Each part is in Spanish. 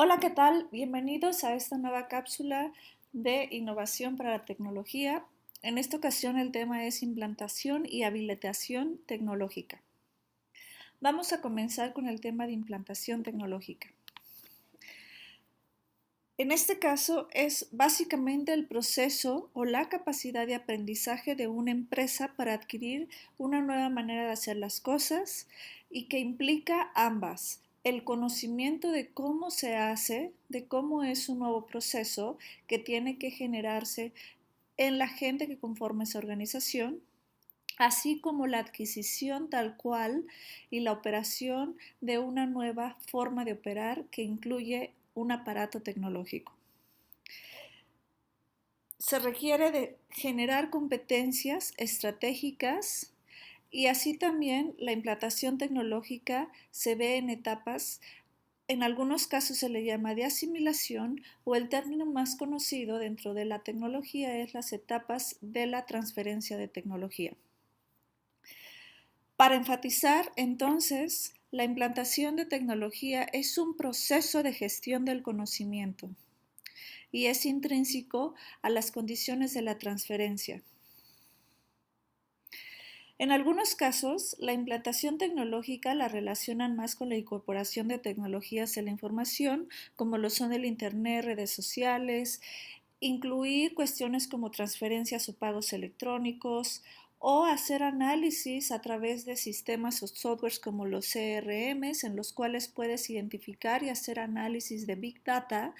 Hola, ¿qué tal? Bienvenidos a esta nueva cápsula de innovación para la tecnología. En esta ocasión el tema es implantación y habilitación tecnológica. Vamos a comenzar con el tema de implantación tecnológica. En este caso es básicamente el proceso o la capacidad de aprendizaje de una empresa para adquirir una nueva manera de hacer las cosas y que implica ambas, el conocimiento de cómo se hace, de cómo es un nuevo proceso que tiene que generarse en la gente que conforma esa organización, así como la adquisición tal cual y la operación de una nueva forma de operar que incluye un aparato tecnológico. Se requiere de generar competencias estratégicas y así también la implantación tecnológica se ve en etapas. En algunos casos se le llama de asimilación o el término más conocido dentro de la tecnología es las etapas de la transferencia de tecnología. Para enfatizar, entonces, la implantación de tecnología es un proceso de gestión del conocimiento y es intrínseco a las condiciones de la transferencia. En algunos casos, la implantación tecnológica la relacionan más con la incorporación de tecnologías en la información, como lo son el Internet, redes sociales, incluir cuestiones como transferencias o pagos electrónicos, o hacer análisis a través de sistemas o softwares como los CRMs, en los cuales puedes identificar y hacer análisis de Big Data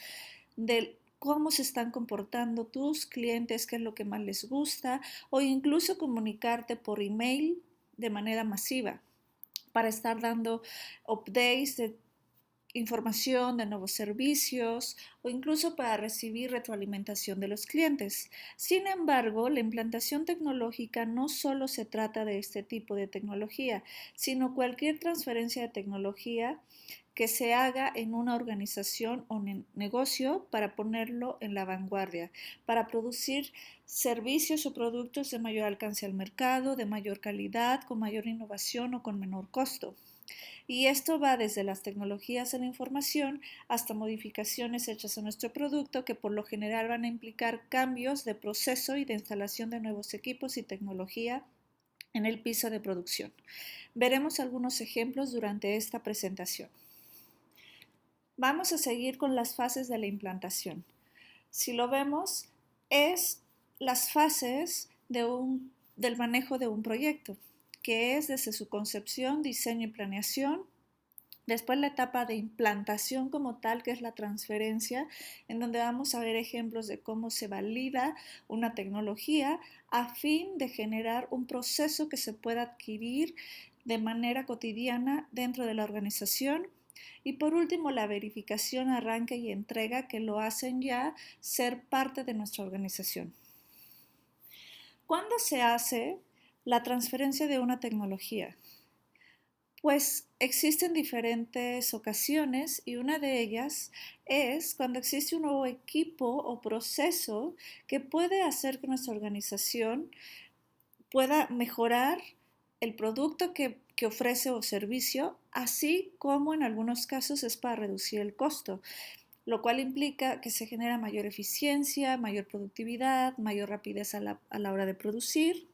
de cómo se están comportando tus clientes, qué es lo que más les gusta, o incluso comunicarte por email de manera masiva para estar dando updates de información de nuevos servicios o incluso para recibir retroalimentación de los clientes. Sin embargo, la implantación tecnológica no solo se trata de este tipo de tecnología, sino cualquier transferencia de tecnología que se haga en una organización o negocio para ponerlo en la vanguardia, para producir servicios o productos de mayor alcance al mercado, de mayor calidad, con mayor innovación o con menor costo. Y esto va desde las tecnologías de la información hasta modificaciones hechas a nuestro producto que por lo general van a implicar cambios de proceso y de instalación de nuevos equipos y tecnología en el piso de producción. Veremos algunos ejemplos durante esta presentación. Vamos a seguir con las fases de la implantación. Si lo vemos, es las fases del manejo de un proyecto, que es desde su concepción, diseño y planeación. Después la etapa de implantación como tal, que es la transferencia, en donde vamos a ver ejemplos de cómo se valida una tecnología a fin de generar un proceso que se pueda adquirir de manera cotidiana dentro de la organización. Y por último, la verificación, arranque y entrega que lo hacen ya ser parte de nuestra organización. ¿Cuándo se hace la transferencia de una tecnología? Pues existen diferentes ocasiones y una de ellas es cuando existe un nuevo equipo o proceso que puede hacer que nuestra organización pueda mejorar el producto que ofrece o servicio, así como en algunos casos es para reducir el costo, lo cual implica que se genera mayor eficiencia, mayor productividad, mayor rapidez a la hora de producir.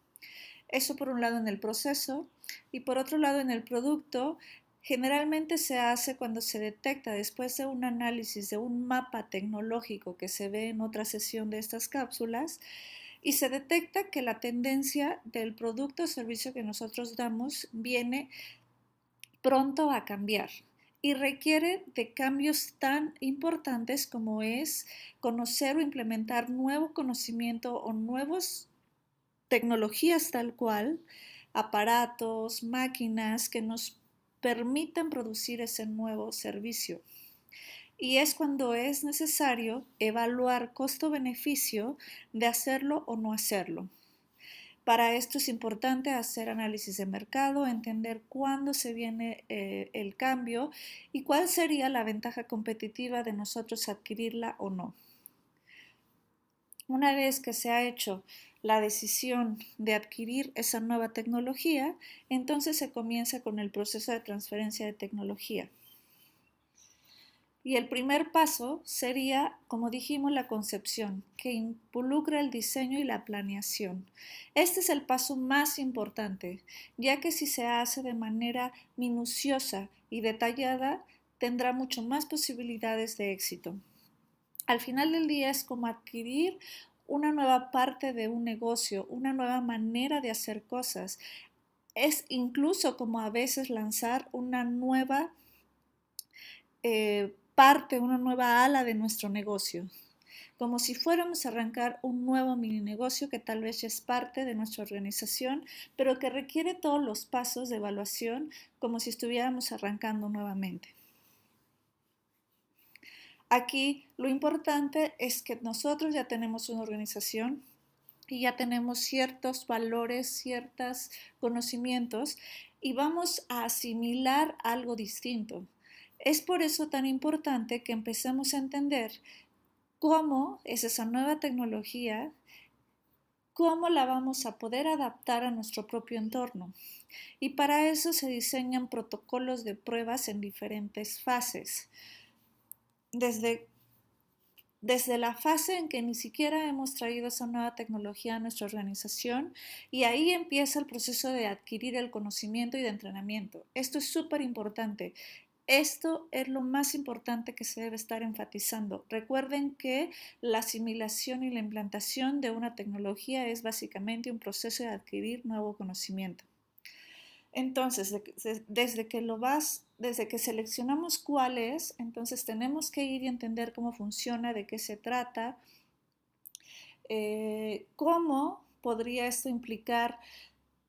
Eso por un lado en el proceso y por otro lado en el producto. Generalmente se hace cuando se detecta después de un análisis de un mapa tecnológico que se ve en otra sesión de estas cápsulas y se detecta que la tendencia del producto o servicio que nosotros damos viene pronto a cambiar y requiere de cambios tan importantes como es conocer o implementar nuevo conocimiento o nuevos tecnologías tal cual, aparatos, máquinas que nos permitan producir ese nuevo servicio. Y es cuando es necesario evaluar costo-beneficio de hacerlo o no hacerlo. Para esto es importante hacer análisis de mercado, entender cuándo se viene el cambio y cuál sería la ventaja competitiva de nosotros adquirirla o no. Una vez que se ha hecho la decisión de adquirir esa nueva tecnología, entonces se comienza con el proceso de transferencia de tecnología. Y el primer paso sería, como dijimos, la concepción, que involucra el diseño y la planeación. Este es el paso más importante, ya que si se hace de manera minuciosa y detallada, tendrá mucho más posibilidades de éxito. Al final del día es como adquirir una nueva parte de un negocio, una nueva manera de hacer cosas. Es incluso como a veces lanzar una nueva parte, una nueva ala de nuestro negocio, como si fuéramos a arrancar un nuevo mini negocio que tal vez ya es parte de nuestra organización, pero que requiere todos los pasos de evaluación como si estuviéramos arrancando nuevamente. Aquí lo importante es que nosotros ya tenemos una organización y ya tenemos ciertos valores, ciertos conocimientos y vamos a asimilar algo distinto. Es por eso tan importante que empecemos a entender cómo es esa nueva tecnología, cómo la vamos a poder adaptar a nuestro propio entorno. Y para eso se diseñan protocolos de pruebas en diferentes fases. Desde la fase en que ni siquiera hemos traído esa nueva tecnología a nuestra organización y ahí empieza el proceso de adquirir el conocimiento y de entrenamiento. Esto es súper importante. Esto es lo más importante que se debe estar enfatizando. Recuerden que la asimilación y la implantación de una tecnología es básicamente un proceso de adquirir nuevo conocimiento. Entonces, desde que seleccionamos cuál es, entonces tenemos que ir y entender cómo funciona, de qué se trata, cómo podría esto implicar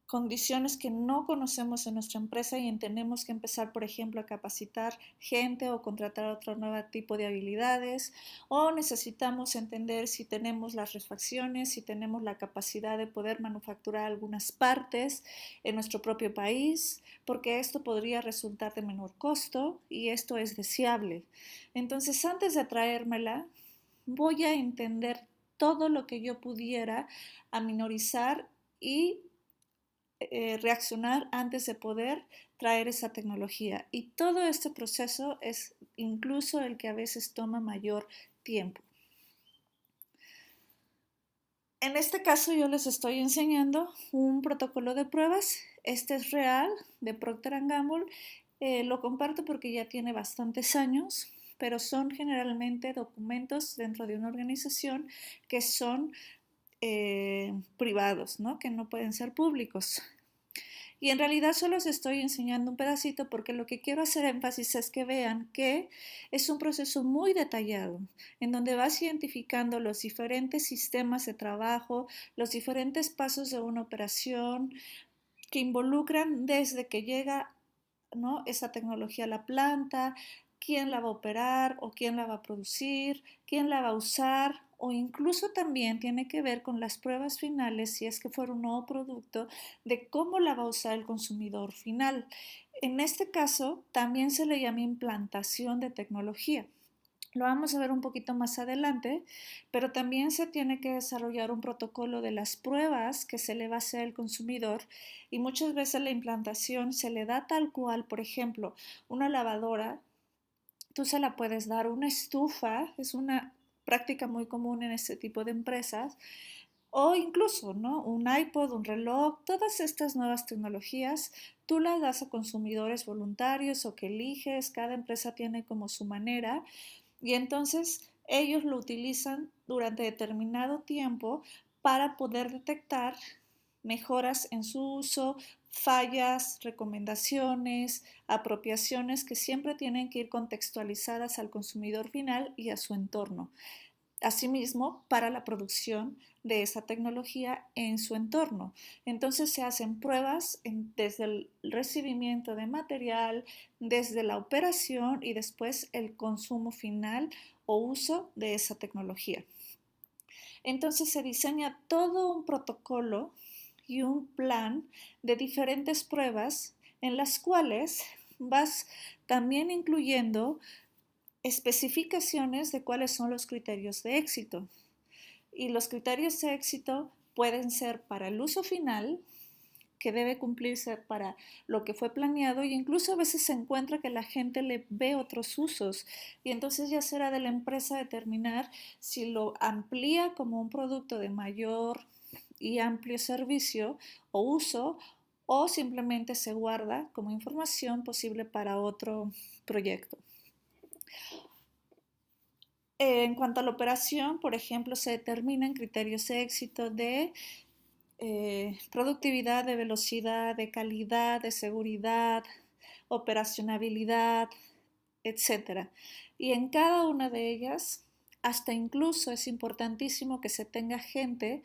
condiciones que no conocemos en nuestra empresa y tenemos que empezar, por ejemplo, a capacitar gente o contratar otro nuevo tipo de habilidades, o necesitamos entender si tenemos las refacciones, si tenemos la capacidad de poder manufacturar algunas partes en nuestro propio país, porque esto podría resultar de menor costo y esto es deseable. Entonces, antes de traérmela, voy a entender todo lo que yo pudiera a minorizar y reaccionar antes de poder traer esa tecnología. Y todo este proceso es incluso el que a veces toma mayor tiempo. En este caso yo les estoy enseñando un protocolo de pruebas. Este es real, de Procter & Gamble. Lo comparto porque ya tiene bastantes años, pero son generalmente documentos dentro de una organización que son privados, ¿no? Que no pueden ser públicos. Y en realidad solo os estoy enseñando un pedacito porque lo que quiero hacer énfasis es que vean que es un proceso muy detallado en donde vas identificando los diferentes sistemas de trabajo, los diferentes pasos de una operación que involucran desde que llega, ¿no?, esa tecnología a la planta, quién la va a operar o quién la va a producir, quién la va a usar, o incluso también tiene que ver con las pruebas finales, si es que fuera un nuevo producto, de cómo la va a usar el consumidor final. En este caso, también se le llama implantación de tecnología. Lo vamos a ver un poquito más adelante, pero también se tiene que desarrollar un protocolo de las pruebas que se le va a hacer al consumidor y muchas veces la implantación se le da tal cual, por ejemplo, una lavadora, tú se la puedes dar, una estufa, es una práctica muy común en este tipo de empresas, o incluso, ¿no?, un iPod, un reloj, todas estas nuevas tecnologías, tú las das a consumidores voluntarios o que eliges, cada empresa tiene como su manera y entonces ellos lo utilizan durante determinado tiempo para poder detectar mejoras en su uso, fallas, recomendaciones, apropiaciones que siempre tienen que ir contextualizadas al consumidor final y a su entorno. Asimismo, para la producción de esa tecnología en su entorno. Entonces se hacen pruebas desde el recibimiento de material, desde la operación y después el consumo final o uso de esa tecnología. Entonces se diseña todo un protocolo y un plan de diferentes pruebas en las cuales vas también incluyendo especificaciones de cuáles son los criterios de éxito. Y los criterios de éxito pueden ser para el uso final, que debe cumplirse para lo que fue planeado, y incluso a veces se encuentra que la gente le ve otros usos, y entonces ya será de la empresa determinar si lo amplía como un producto de mayor y amplio servicio o uso, o simplemente se guarda como información posible para otro proyecto. En cuanto a la operación, por ejemplo, se determinan criterios de éxito de productividad, de velocidad, de calidad, de seguridad, operacionabilidad, etcétera. Y en cada una de ellas, hasta incluso es importantísimo que se tenga gente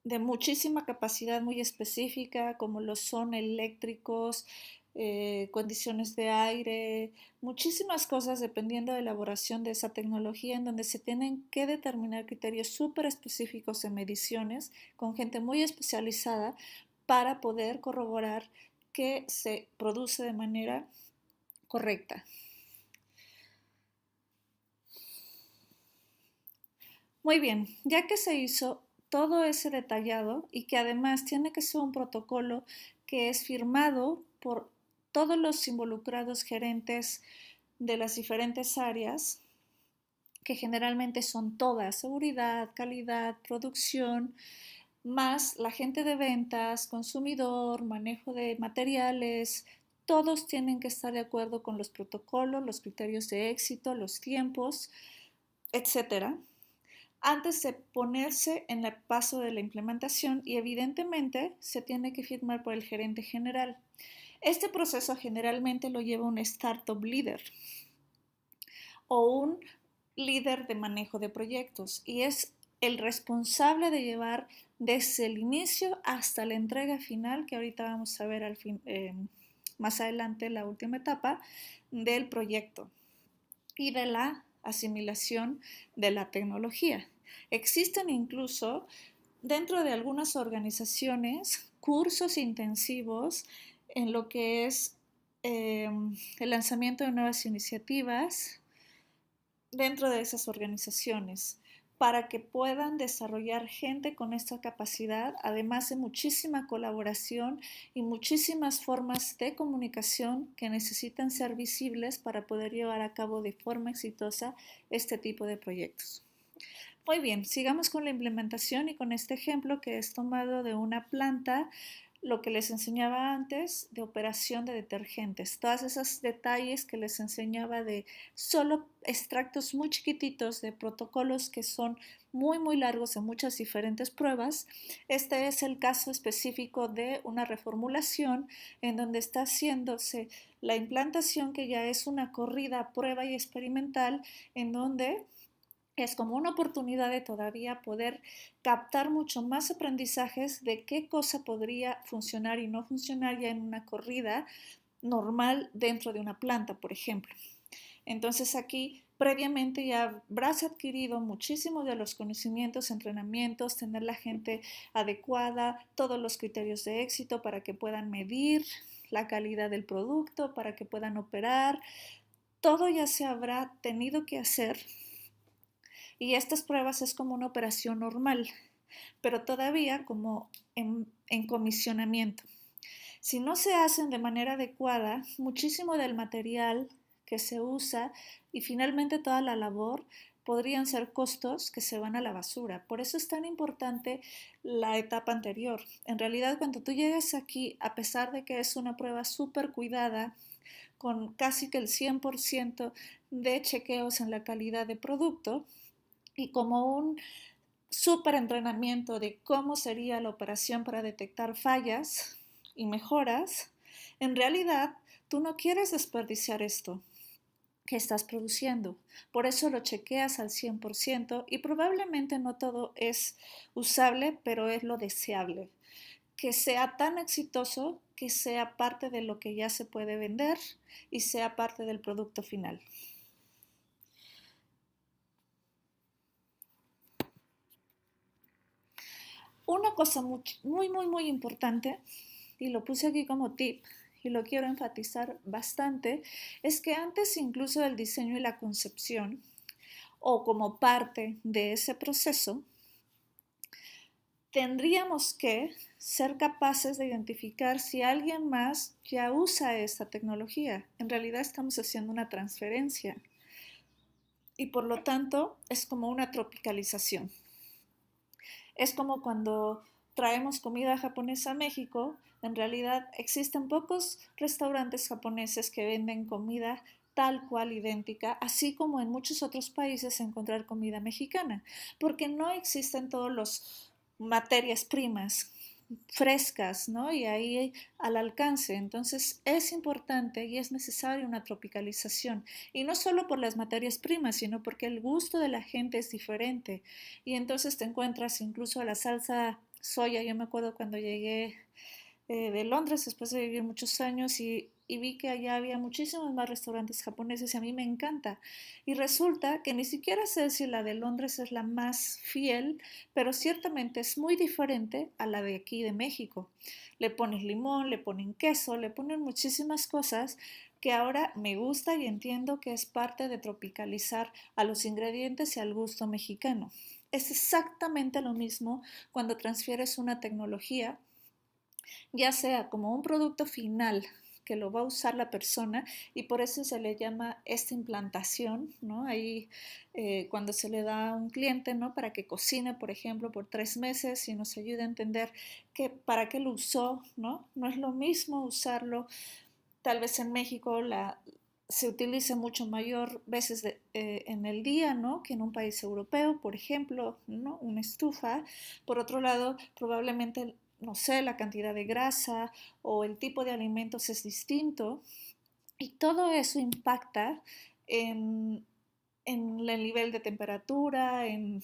de muchísima capacidad muy específica, como lo son eléctricos, condiciones de aire, muchísimas cosas dependiendo de la elaboración de esa tecnología, en donde se tienen que determinar criterios súper específicos de mediciones con gente muy especializada para poder corroborar que se produce de manera correcta. Muy bien, ya que se hizo todo ese detallado y que además tiene que ser un protocolo que es firmado por todos los involucrados gerentes de las diferentes áreas, que generalmente son todas: seguridad, calidad, producción, más la gente de ventas, consumidor, manejo de materiales. Todos tienen que estar de acuerdo con los protocolos, los criterios de éxito, los tiempos, etcétera, antes de ponerse en el paso de la implementación, y evidentemente se tiene que firmar por el gerente general. Este proceso generalmente lo lleva un startup leader o un líder de manejo de proyectos, y es el responsable de llevar desde el inicio hasta la entrega final, que ahorita vamos a ver más adelante, la última etapa del proyecto y de la asimilación de la tecnología. Existen incluso dentro de algunas organizaciones cursos intensivos en lo que es el lanzamiento de nuevas iniciativas dentro de esas organizaciones, para que puedan desarrollar gente con esta capacidad, además de muchísima colaboración y muchísimas formas de comunicación que necesitan ser visibles para poder llevar a cabo de forma exitosa este tipo de proyectos. Muy bien, sigamos con la implementación y con este ejemplo que es tomado de una planta, lo que les enseñaba antes de operación de detergentes, todos esos detalles que les enseñaba de solo extractos muy chiquititos de protocolos que son muy largos de muchas diferentes pruebas. Este es el caso específico de una reformulación en donde está haciéndose la implantación, que ya es una corrida, prueba y experimental, en donde es como una oportunidad de todavía poder captar mucho más aprendizajes de qué cosa podría funcionar y no funcionar ya en una corrida normal dentro de una planta, por ejemplo. Entonces aquí previamente ya habrás adquirido muchísimos de los conocimientos, entrenamientos, tener la gente adecuada, todos los criterios de éxito para que puedan medir la calidad del producto, para que puedan operar. Todo ya se habrá tenido que hacer, y estas pruebas es como una operación normal, pero todavía como en comisionamiento. Si no se hacen de manera adecuada, muchísimo del material que se usa y finalmente toda la labor podrían ser costos que se van a la basura. Por eso es tan importante la etapa anterior. En realidad, cuando tú llegas aquí, a pesar de que es una prueba súper cuidada, con casi que el 100% de chequeos en la calidad de producto, y como un súper entrenamiento de cómo sería la operación para detectar fallas y mejoras, en realidad tú no quieres desperdiciar esto que estás produciendo. Por eso lo chequeas al 100%, y probablemente no todo es usable, pero es lo deseable. Que sea tan exitoso que sea parte de lo que ya se puede vender y sea parte del producto final. Una cosa muy importante, y lo puse aquí como tip y lo quiero enfatizar bastante, es que antes incluso del diseño y la concepción, o como parte de ese proceso, tendríamos que ser capaces de identificar si alguien más ya usa esta tecnología. En realidad estamos haciendo una transferencia y por lo tanto es como una tropicalización. Es como cuando traemos comida japonesa a México, en realidad existen pocos restaurantes japoneses que venden comida tal cual idéntica, así como en muchos otros países encontrar comida mexicana, porque no existen todos los materias primas frescas, ¿no? Y ahí al alcance. Entonces es importante y es necesaria una tropicalización. Y no solo por las materias primas, sino porque el gusto de la gente es diferente. Y entonces te encuentras incluso la salsa soya. Yo me acuerdo cuando llegué de Londres después de vivir muchos años y vi que allá había muchísimos más restaurantes japoneses y a mí me encanta. Y resulta que ni siquiera sé si la de Londres es la más fiel, pero ciertamente es muy diferente a la de aquí de México. Le pones limón, le ponen queso, le ponen muchísimas cosas que ahora me gusta y entiendo que es parte de tropicalizar a los ingredientes y al gusto mexicano. Es exactamente lo mismo cuando transfieres una tecnología ya sea como un producto final que lo va a usar la persona y por eso se le llama esta implantación, ¿no? Ahí cuando se le da a un cliente, ¿no? Para que cocine, por ejemplo, por 3 meses y nos ayude a entender para qué lo usó, ¿no? No es lo mismo usarlo, tal vez en México se utiliza mucho mayor veces en el día, ¿no? Que en un país europeo, por ejemplo, ¿no? Una estufa. Por otro lado, probablemente, no sé, la cantidad de grasa o el tipo de alimentos es distinto y todo eso impacta en, en el nivel de temperatura, en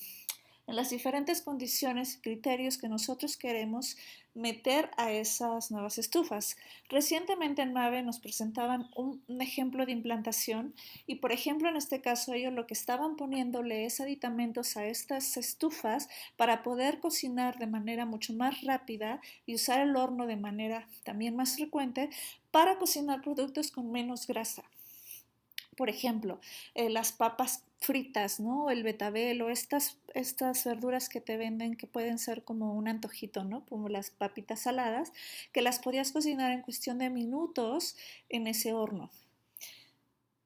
las diferentes condiciones y criterios que nosotros queremos meter a esas nuevas estufas. Recientemente en Mave nos presentaban un ejemplo de implantación y por ejemplo en este caso ellos lo que estaban poniéndole es aditamentos a estas estufas para poder cocinar de manera mucho más rápida y usar el horno de manera también más frecuente para cocinar productos con menos grasa. Por ejemplo, las papas fritas, ¿no? El betabel o estas verduras que te venden que pueden ser como un antojito, ¿no? Como las papitas saladas, que las podías cocinar en cuestión de minutos en ese horno.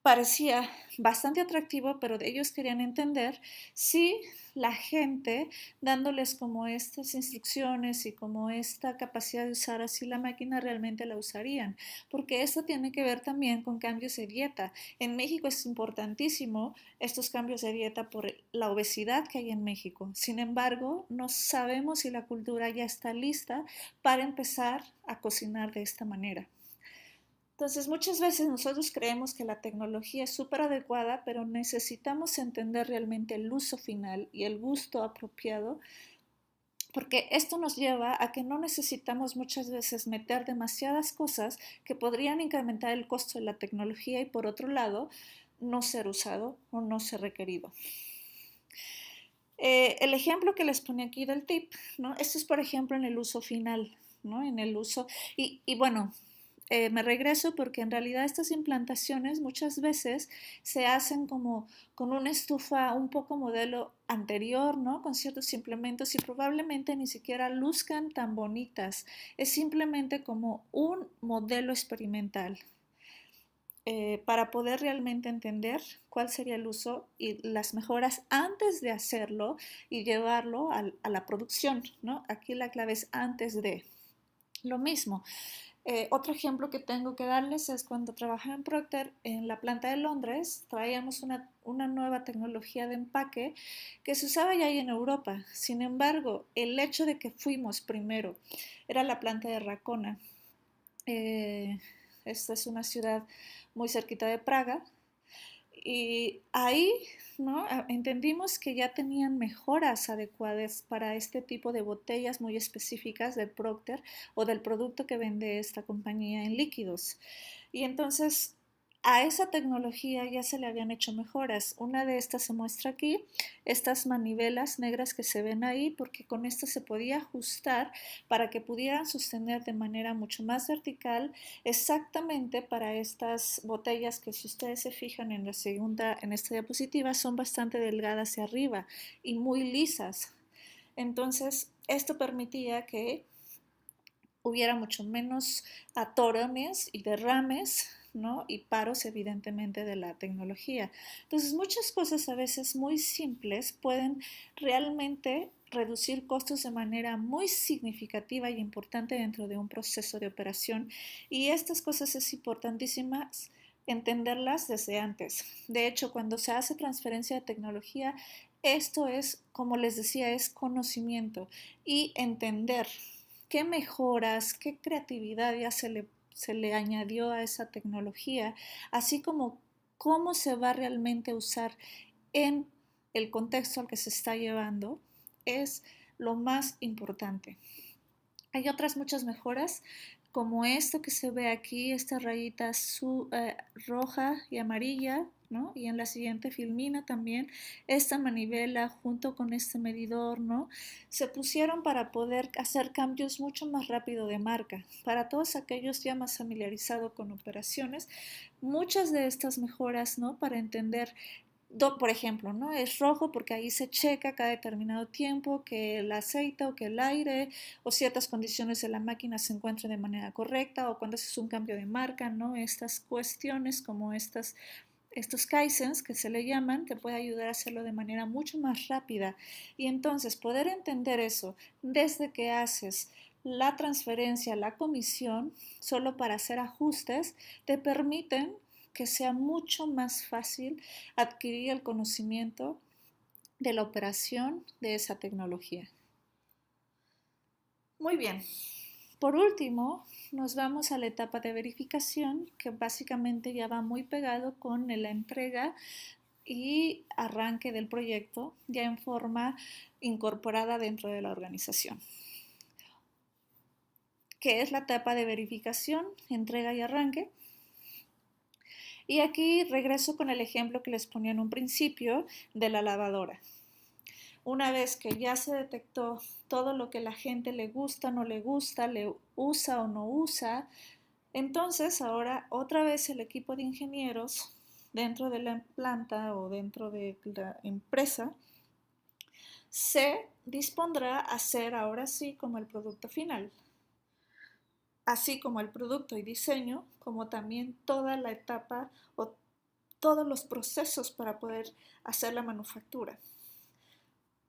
Parecía bastante atractivo, pero ellos querían entender si la gente, dándoles como estas instrucciones y como esta capacidad de usar así la máquina, realmente la usarían, porque esto tiene que ver también con cambios de dieta. En México es importantísimo estos cambios de dieta por la obesidad que hay en México. Sin embargo, no sabemos si la cultura ya está lista para empezar a cocinar de esta manera. Entonces, muchas veces nosotros creemos que la tecnología es súper adecuada, pero necesitamos entender realmente el uso final y el gusto apropiado, porque esto nos lleva a que no necesitamos muchas veces meter demasiadas cosas que podrían incrementar el costo de la tecnología y por otro lado, no ser usado o no ser requerido. El ejemplo que les pone aquí del tip, ¿no? Esto es, por ejemplo, en el uso final, ¿no? En el uso, y bueno, me regreso porque en realidad estas implantaciones muchas veces se hacen como con una estufa un poco modelo anterior, ¿no? Con ciertos implementos y probablemente ni siquiera luzcan tan bonitas. Es simplemente como un modelo experimental para poder realmente entender cuál sería el uso y las mejoras antes de hacerlo y llevarlo a la producción, ¿no? Aquí la clave es antes de. Lo mismo. Otro ejemplo que tengo que darles es cuando trabajaba en Procter, en la planta de Londres, traíamos una nueva tecnología de empaque que se usaba ya ahí en Europa. Sin embargo, el hecho de que fuimos primero, era la planta de Racona. Eh, Esta es una ciudad muy cerquita de Praga, y ahí, ¿no? Entendimos que ya tenían mejoras adecuadas para este tipo de botellas muy específicas del Procter o del producto que vende esta compañía en líquidos. Y entonces a esa tecnología ya se le habían hecho mejoras. Una de estas se muestra aquí, estas manivelas negras que se ven ahí, porque con esto se podía ajustar para que pudieran sostener de manera mucho más vertical exactamente para estas botellas que si ustedes se fijan en en esta diapositiva, son bastante delgadas hacia arriba y muy lisas. Entonces, esto permitía que hubiera mucho menos atorones y derrames, ¿no? Y paros, evidentemente, de la tecnología. Entonces, muchas cosas a veces muy simples pueden realmente reducir costos de manera muy significativa y importante dentro de un proceso de operación. Y estas cosas es importantísimas entenderlas desde antes. De hecho, cuando se hace transferencia de tecnología, esto es, como les decía, es conocimiento y entender qué mejoras, qué creatividad ya se le añadió a esa tecnología, así como cómo se va realmente a usar en el contexto al que se está llevando, es lo más importante. Hay otras muchas mejoras, como esto que se ve aquí, esta rayita roja y amarilla, ¿no? Y en la siguiente filmina también, esta manivela junto con este medidor, ¿no? Se pusieron para poder hacer cambios mucho más rápido de marca. Para todos aquellos ya más familiarizados con operaciones, muchas de estas mejoras, ¿no? Para entender por ejemplo, ¿no? Es rojo porque ahí se checa cada determinado tiempo que el aceite o que el aire o ciertas condiciones de la máquina se encuentren de manera correcta o cuando haces un cambio de marca, ¿no? Estas cuestiones como estos kaizens que se le llaman, te puede ayudar a hacerlo de manera mucho más rápida. Y entonces poder entender eso desde que haces la transferencia, la comisión, solo para hacer ajustes, te permiten que sea mucho más fácil adquirir el conocimiento de la operación de esa tecnología. Muy bien. Por último, nos vamos a la etapa de verificación, que básicamente ya va muy pegado con la entrega y arranque del proyecto ya en forma incorporada dentro de la organización. ¿Qué es la etapa de verificación, entrega y arranque? Y aquí regreso con el ejemplo que les ponía en un principio de la lavadora. Una vez que ya se detectó todo lo que la gente le gusta, no le gusta, le usa o no usa, entonces ahora otra vez el equipo de ingenieros dentro de la planta o dentro de la empresa se dispondrá a hacer ahora sí como el producto final, así como el producto y diseño, como también toda la etapa o todos los procesos para poder hacer la manufactura.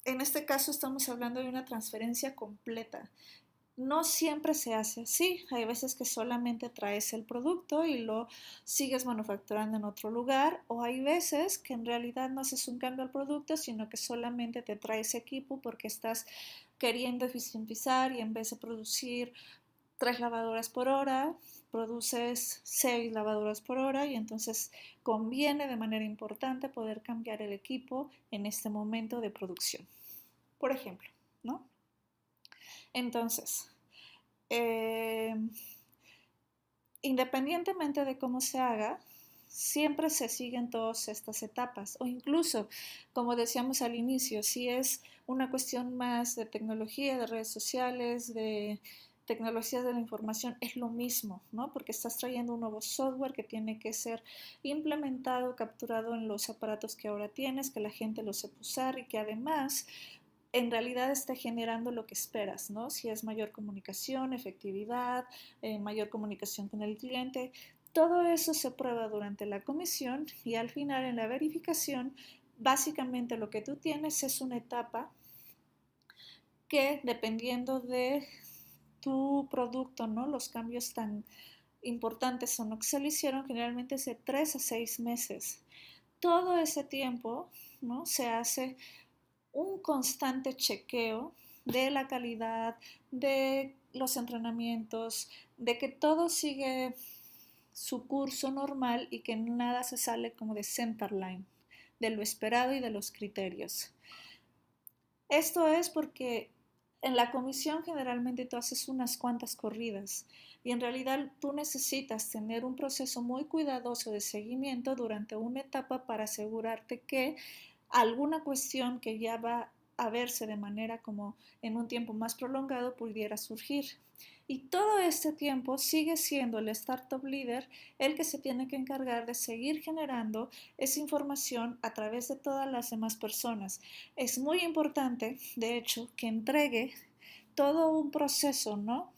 En este caso estamos hablando de una transferencia completa. No siempre se hace así. Hay veces que solamente traes el producto y lo sigues manufacturando en otro lugar, o hay veces que en realidad no haces un cambio al producto, sino que solamente te traes equipo porque estás queriendo eficientizar y en vez de producir 3 lavadoras por hora, produces 6 lavadoras por hora y entonces conviene de manera importante poder cambiar el equipo en este momento de producción, por ejemplo, ¿no? Entonces, eh, independientemente de cómo se haga, siempre se siguen todas estas etapas o incluso, como decíamos al inicio, si es una cuestión más de tecnología, de redes sociales, de tecnologías de la información, es lo mismo, ¿no? Porque estás trayendo un nuevo software que tiene que ser implementado, capturado en los aparatos que ahora tienes, que la gente lo sepa usar y que además en realidad esté generando lo que esperas, ¿no? Si es mayor comunicación, efectividad, mayor comunicación con el cliente, todo eso se prueba durante la comisión y al final en la verificación, básicamente lo que tú tienes es una etapa que dependiendo de tu producto, ¿no? Los cambios tan importantes o no que se le hicieron generalmente es de 3 a 6 meses. Todo ese tiempo, ¿no? Se hace un constante chequeo de la calidad, de los entrenamientos, de que todo sigue su curso normal y que nada se sale como de centerline, de lo esperado y de los criterios. Esto es porque en la comisión generalmente tú haces unas cuantas corridas y en realidad tú necesitas tener un proceso muy cuidadoso de seguimiento durante una etapa para asegurarte que alguna cuestión que ya va a verse de manera como en un tiempo más prolongado pudiera surgir. Y todo este tiempo sigue siendo el Startup Leader el que se tiene que encargar de seguir generando esa información a través de todas las demás personas. Es muy importante, de hecho, que entregue todo un proceso, ¿no?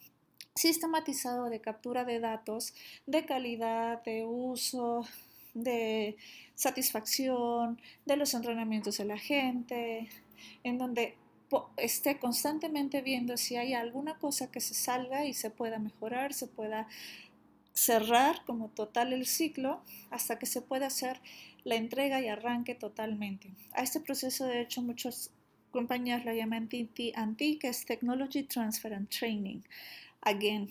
Sistematizado de captura de datos, de calidad, de uso, de satisfacción, de los entrenamientos de la gente, en donde esté constantemente viendo si hay alguna cosa que se salga y se pueda mejorar, se pueda cerrar como total el ciclo hasta que se pueda hacer la entrega y arranque totalmente. A este proceso, de hecho, muchas compañías lo llaman TT&T, que es Technology Transfer and Training. Again,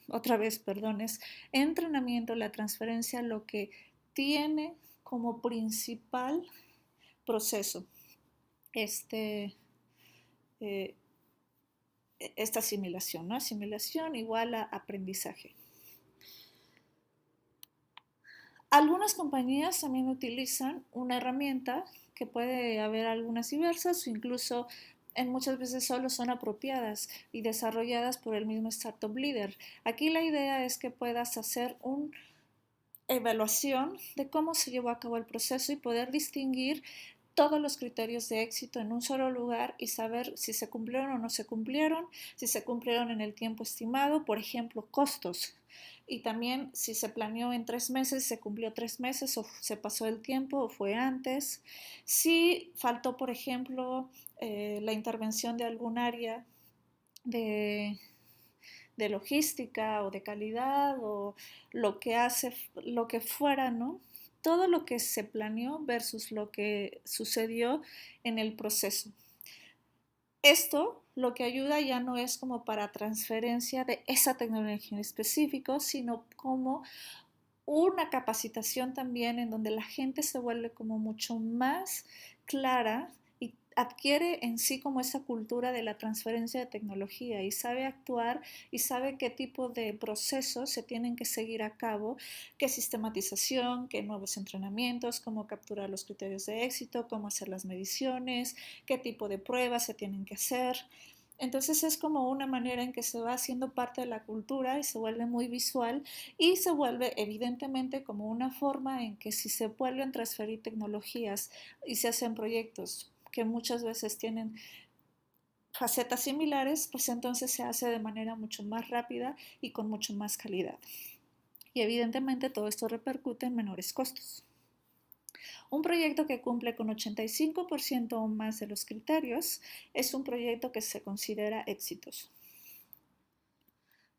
otra vez, perdón, es entrenamiento, la transferencia, lo que tiene como principal proceso eh, esta asimilación, ¿no? Asimilación igual a aprendizaje. Algunas compañías también utilizan una herramienta que puede haber algunas diversas o incluso muchas veces solo son apropiadas y desarrolladas por el mismo Startup Leader. Aquí la idea es que puedas hacer una evaluación de cómo se llevó a cabo el proceso y poder distinguir todos los criterios de éxito en un solo lugar y saber si se cumplieron o no se cumplieron, si se cumplieron en el tiempo estimado, por ejemplo, costos. Y también si se planeó en 3 meses, se cumplió 3 meses o se pasó el tiempo o fue antes. Si faltó, por ejemplo, la intervención de algún área de, de logística o de calidad o lo que fuera, ¿no? Todo lo que se planeó versus lo que sucedió en el proceso. Esto lo que ayuda ya no es como para transferencia de esa tecnología en específico, sino como una capacitación también en donde la gente se vuelve como mucho más clara y adquiere en sí como esa cultura de la transferencia de tecnología y sabe actuar y sabe qué tipo de procesos se tienen que seguir a cabo, qué sistematización, qué nuevos entrenamientos, cómo capturar los criterios de éxito, cómo hacer las mediciones, qué tipo de pruebas se tienen que hacer. Entonces es como una manera en que se va haciendo parte de la cultura y se vuelve muy visual y se vuelve evidentemente como una forma en que si se vuelven transferir tecnologías y se hacen proyectos que muchas veces tienen facetas similares, pues entonces se hace de manera mucho más rápida y con mucho más calidad. Y evidentemente todo esto repercute en menores costos. Un proyecto que cumple con 85% o más de los criterios es un proyecto que se considera exitoso.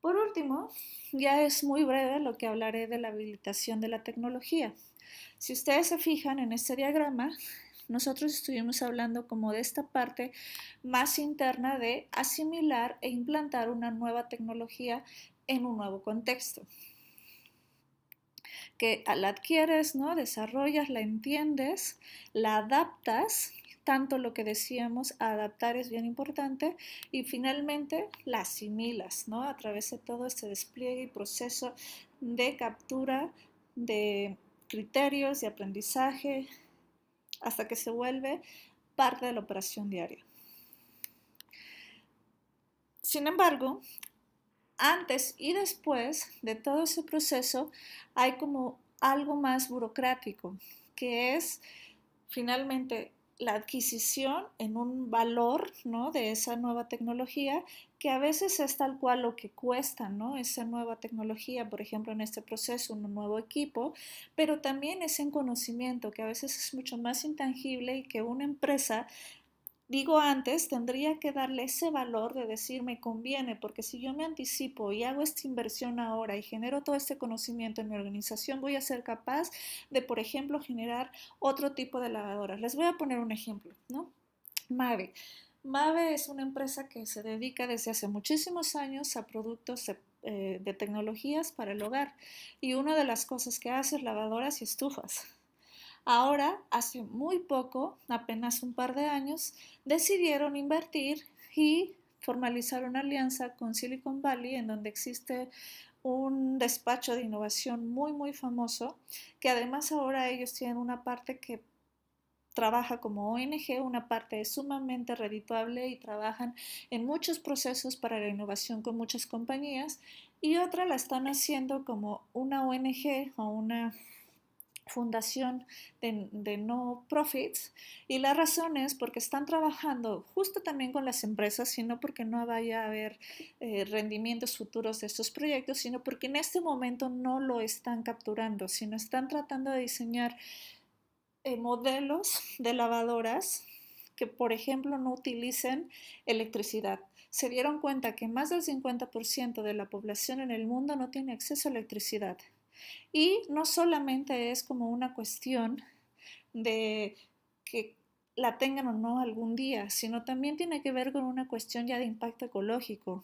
Por último, ya es muy breve lo que hablaré de la habilitación de la tecnología. Si ustedes se fijan en este diagrama, nosotros estuvimos hablando como de esta parte más interna de asimilar e implantar una nueva tecnología en un nuevo contexto. Que la adquieres, ¿no? Desarrollas, la entiendes, la adaptas, tanto lo que decíamos, adaptar es bien importante, y finalmente la asimilas, ¿no? A través de todo este despliegue y proceso de captura de criterios, de aprendizaje, hasta que se vuelve parte de la operación diaria. Sin embargo, antes y después de todo ese proceso hay como algo más burocrático, que es finalmente la adquisición en un valor, ¿no? De esa nueva tecnología, que a veces es tal cual lo que cuesta, ¿no? Esa nueva tecnología, por ejemplo, en este proceso, un nuevo equipo, pero también es en conocimiento, que a veces es mucho más intangible y que una empresa, digo antes, tendría que darle ese valor de decir me conviene, porque si yo me anticipo y hago esta inversión ahora y genero todo este conocimiento en mi organización, voy a ser capaz de, por ejemplo, generar otro tipo de lavadoras. Les voy a poner un ejemplo, ¿no? Mave. Mave es una empresa que se dedica desde hace muchísimos años a productos de tecnologías para el hogar y una de las cosas que hace es lavadoras y estufas. Ahora, hace muy poco, apenas un par de años, decidieron invertir y formalizar una alianza con Silicon Valley, en donde existe un despacho de innovación muy famoso, que además ahora ellos tienen una parte que trabaja como ONG, una parte es sumamente redituable y trabajan en muchos procesos para la innovación con muchas compañías, y otra la están haciendo como una ONG o una fundación de no profits, y la razón es porque están trabajando justo también con las empresas, sino porque no vaya a haber rendimientos futuros de estos proyectos, sino porque en este momento no lo están capturando, sino están tratando de diseñar modelos de lavadoras que, por ejemplo, no utilicen electricidad. Se dieron cuenta que más del 50% de la población en el mundo no tiene acceso a electricidad. Y no solamente es como una cuestión de que la tengan o no algún día, sino también tiene que ver con una cuestión ya de impacto ecológico.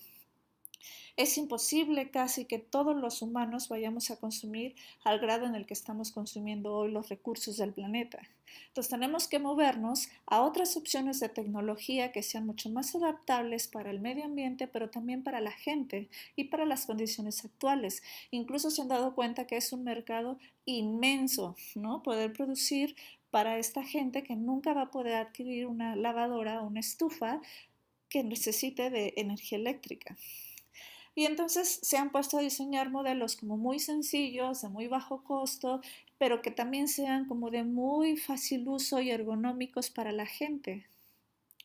Es imposible casi que todos los humanos vayamos a consumir al grado en el que estamos consumiendo hoy los recursos del planeta. Entonces tenemos que movernos a otras opciones de tecnología que sean mucho más adaptables para el medio ambiente, pero también para la gente y para las condiciones actuales. Incluso se han dado cuenta que es un mercado inmenso, ¿no? Poder producir para esta gente que nunca va a poder adquirir una lavadora o una estufa que necesite de energía eléctrica. Y entonces se han puesto a diseñar modelos como muy sencillos, de muy bajo costo, pero que también sean como de muy fácil uso y ergonómicos para la gente.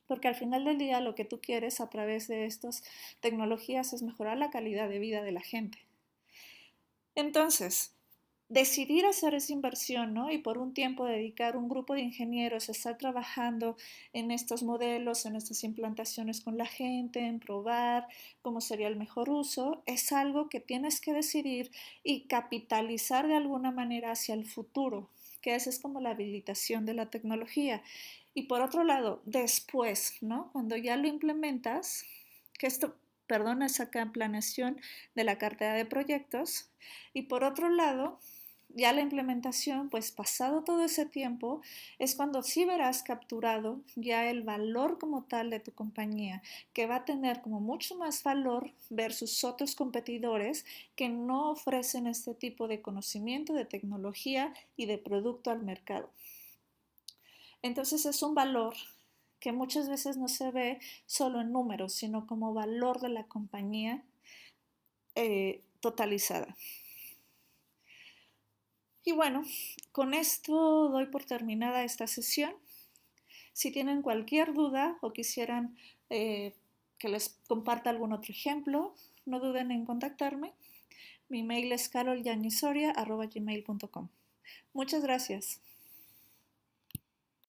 Porque al final del día lo que tú quieres a través de estas tecnologías es mejorar la calidad de vida de la gente. Entonces, decidir hacer esa inversión, ¿no? Y por un tiempo dedicar un grupo de ingenieros a estar trabajando en estos modelos, en estas implantaciones con la gente, en probar cómo sería el mejor uso, es algo que tienes que decidir y capitalizar de alguna manera hacia el futuro, que esa es como la habilitación de la tecnología. Y por otro lado, después, ¿no? Cuando ya lo implementas, que esto, perdona, esa planeación de la cartera de proyectos, y por otro lado, ya la implementación, pues pasado todo ese tiempo, es cuando sí verás capturado ya el valor como tal de tu compañía, que va a tener como mucho más valor versus otros competidores que no ofrecen este tipo de conocimiento, de tecnología y de producto al mercado. Entonces es un valor que muchas veces no se ve solo en números, sino como valor de la compañía totalizada. Y bueno, con esto doy por terminada esta sesión. Si tienen cualquier duda o quisieran que les comparta algún otro ejemplo, no duden en contactarme. Mi mail es carolyañisoria@gmail.com. Muchas gracias.